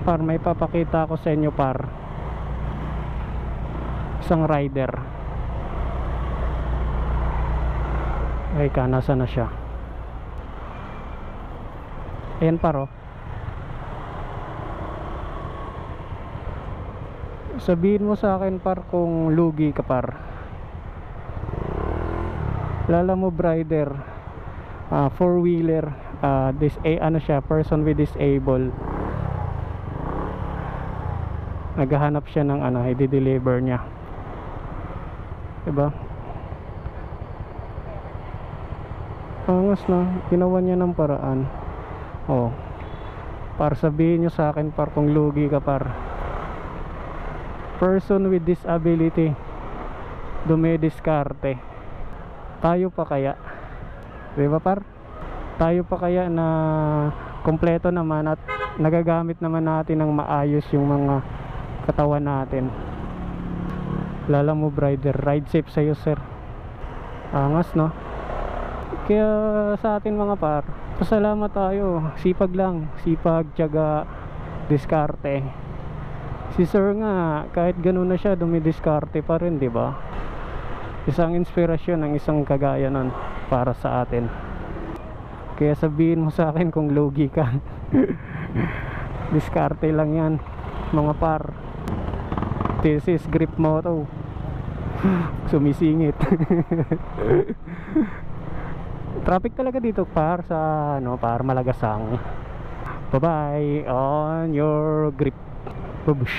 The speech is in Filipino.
Par, may papakita ko sa inyo par. Isang rider. Ay ka, nasa na siya? Ayan par oh. Sabihin mo sa akin par kung lugi ka par. Lala mo rider, four wheeler, ano siya, person with disable. Naghahanap siya ng ano, i-deliver niya. Diba? Angas na, ginawa niya ng paraan. Oh. Par, sabihin niyo sa akin par kung lugi ka par. Person with disability, dumidiskarte. Tayo pa kaya? Diba par? Tayo pa kaya na kompleto naman at nagagamit naman natin ng maayos yung mga katawan natin. Lala mo rider, ride safe sa'yo sir. Angas no? Kaya sa atin mga par, pasalamat tayo. Sipag lang, sipag, tiyaga, diskarte. Si sir nga, kahit ganun na siya, dumidiskarte pa rin, diba? Isang inspirasyon ng isang kagaya nun para sa atin. Kaya sabihin mo sa akin kung lugi ka. Diskarte lang yan mga par. This is grip moto. Sumisingit. Traffic talaga dito par sa ano, par Malagasang. Bye bye on your grip. Bubush.